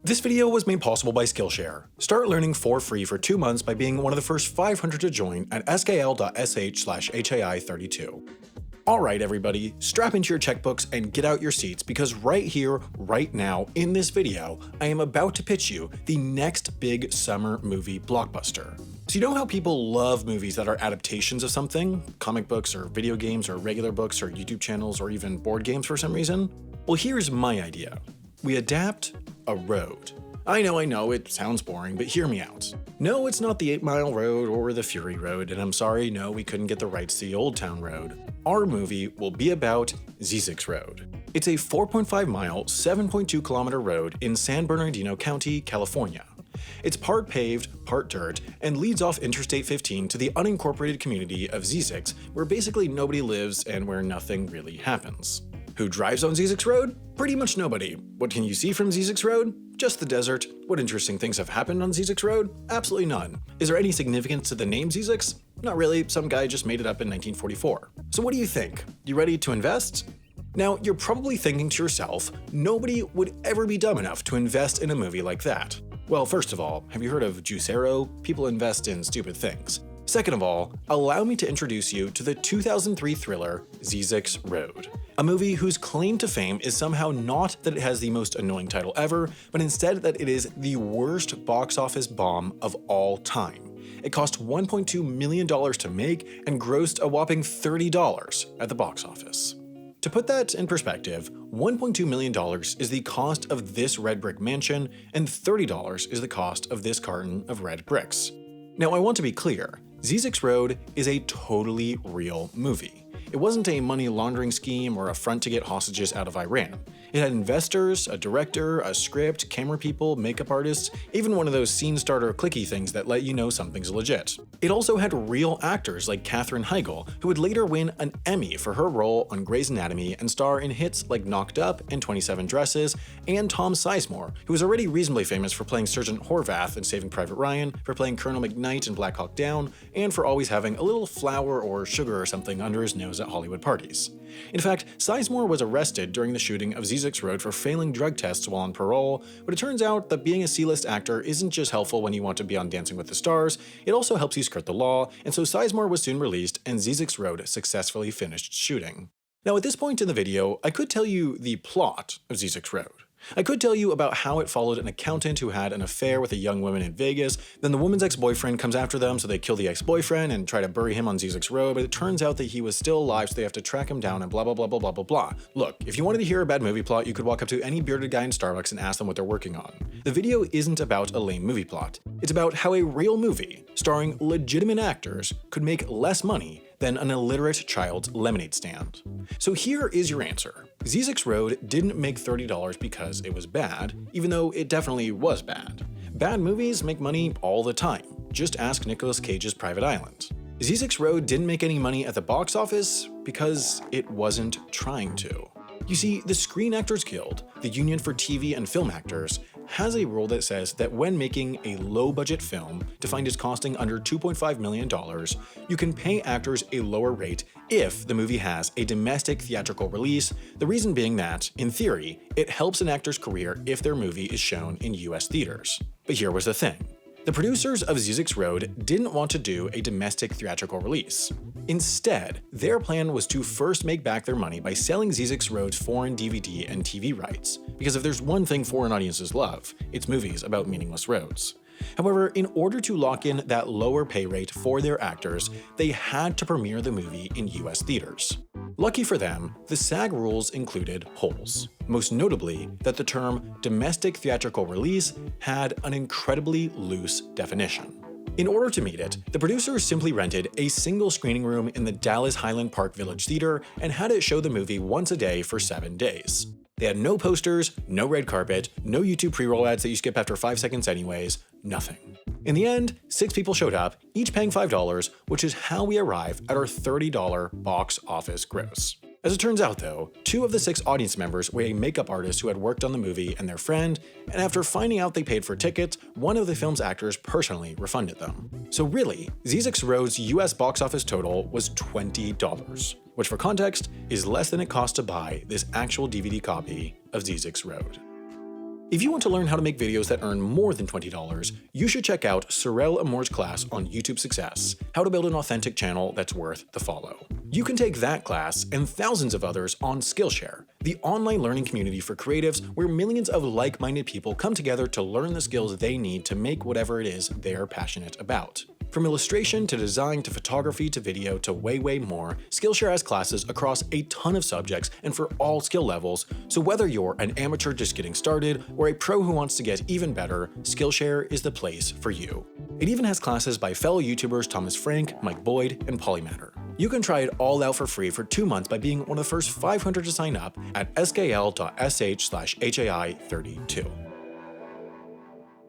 This video was made possible by Skillshare. Start learning for free for 2 months by being one of the first 500 to join at skl.sh/HAI32. Alright everybody, strap into your checkbooks and get out your seats because right here, right now, in this video, I am about to pitch you the next big summer movie blockbuster. So you know how people love movies that are adaptations of something? Comic books or video games or regular books or YouTube channels or even board games for some reason? Well, here's my idea. We adapt a road. I know, it sounds boring, but hear me out. No, it's not the 8 Mile Road or the Fury Road, and I'm sorry, no, we couldn't get the rights to the Old Town Road. Our movie will be about Zyzzyx Road. It's a 4.5 mile, 7.2 kilometer road in San Bernardino County, California. It's part paved, part dirt, and leads off Interstate 15 to the unincorporated community of Zzyzx, where basically nobody lives and where nothing really happens. Who drives on Zyzzyx Road? Pretty much nobody. What can you see from Zyzzyx Road? Just the desert. What interesting things have happened on Zyzzyx Road? Absolutely none. Is there any significance to the name Zzyzx? Not really, some guy just made it up in 1944. So what do you think? You ready to invest? Now, you're probably thinking to yourself, nobody would ever be dumb enough to invest in a movie like that. Well, first of all, have you heard of Juicero? People invest in stupid things. Second of all, allow me to introduce you to the 2003 thriller Zyzzyx Road, a movie whose claim to fame is somehow not that it has the most annoying title ever, but instead that it is the worst box office bomb of all time. It cost $1.2 million to make and grossed a whopping $30 at the box office. To put that in perspective, $1.2 million is the cost of this red brick mansion, and $30 is the cost of this carton of red bricks. Now, I want to be clear. Zyzzyx Road is a totally real movie. It wasn't a money laundering scheme or a front to get hostages out of Iran. It had investors, a director, a script, camera people, makeup artists, even one of those scene starter clicky things that let you know something's legit. It also had real actors like Katherine Heigl, who would later win an Emmy for her role on Grey's Anatomy and star in hits like Knocked Up and 27 Dresses, and Tom Sizemore, who was already reasonably famous for playing Sergeant Horvath in Saving Private Ryan, for playing Colonel McKnight in Black Hawk Down, and for always having a little flour or sugar or something under his nose at Hollywood parties. In fact, Sizemore was arrested during the shooting of Zyzzyx Road for failing drug tests while on parole, but it turns out that being a C-list actor isn't just helpful when you want to be on Dancing with the Stars, it also helps you skirt the law, and so Sizemore was soon released and Zyzzyx Road successfully finished shooting. Now at this point in the video, I could tell you the plot of Zyzzyx Road. I could tell you about how it followed an accountant who had an affair with a young woman in Vegas, then the woman's ex-boyfriend comes after them so they kill the ex-boyfriend and try to bury him on Zyzzyx Road, but it turns out that he was still alive so they have to track him down and blah blah blah blah blah blah blah. Look, if you wanted to hear a bad movie plot, you could walk up to any bearded guy in Starbucks and ask them what they're working on. The video isn't about a lame movie plot. It's about how a real movie, starring legitimate actors, could make less money than an illiterate child's lemonade stand. So here is your answer. Zyzzyx Road didn't make $30 because it was bad, even though it definitely was bad. Bad movies make money all the time. Just ask Nicolas Cage's Private Island. Zyzzyx Road didn't make any money at the box office because it wasn't trying to. You see, the Screen Actors Guild, the union for TV and film actors, has a rule that says that when making a low-budget film, defined as costing under $2.5 million, you can pay actors a lower rate if the movie has a domestic theatrical release, the reason being that, in theory, it helps an actor's career if their movie is shown in US theaters. But here was the thing. The producers of Zyzzyx Road didn't want to do a domestic theatrical release. Instead, their plan was to first make back their money by selling Zyzzyx Road's foreign DVD and TV rights, because if there's one thing foreign audiences love, it's movies about meaningless roads. However, in order to lock in that lower pay rate for their actors, they had to premiere the movie in US theaters. Lucky for them, the SAG rules included holes, most notably that the term domestic theatrical release had an incredibly loose definition. In order to meet it, the producers simply rented a single screening room in the Dallas Highland Park Village Theater and had it show the movie once a day for 7 days. They had no posters, no red carpet, no YouTube pre-roll ads that you skip after 5 seconds anyways, nothing. In the end, 6 people showed up, each paying $5, which is how we arrive at our $30 box office gross. As it turns out though, 2 of the 6 audience members were a makeup artist who had worked on the movie and their friend, and after finding out they paid for tickets, one of the film's actors personally refunded them. So really, Zyzzyx Road's US box office total was $20, which for context is less than it cost to buy this actual DVD copy of Zyzzyx Road. If you want to learn how to make videos that earn more than $20, you should check out Sorel Amour's class on YouTube Success, How to Build an Authentic Channel That's Worth the Follow. You can take that class and thousands of others on Skillshare, the online learning community for creatives where millions of like-minded people come together to learn the skills they need to make whatever it is they're passionate about. From illustration to design to photography to video to way more, Skillshare has classes across a ton of subjects and for all skill levels, so whether you're an amateur just getting started or a pro who wants to get even better, Skillshare is the place for you. It even has classes by fellow YouTubers Thomas Frank, Mike Boyd, and Polymatter. You can try it all out for free for 2 months by being one of the first 500 to sign up at skl.sh/HAI32.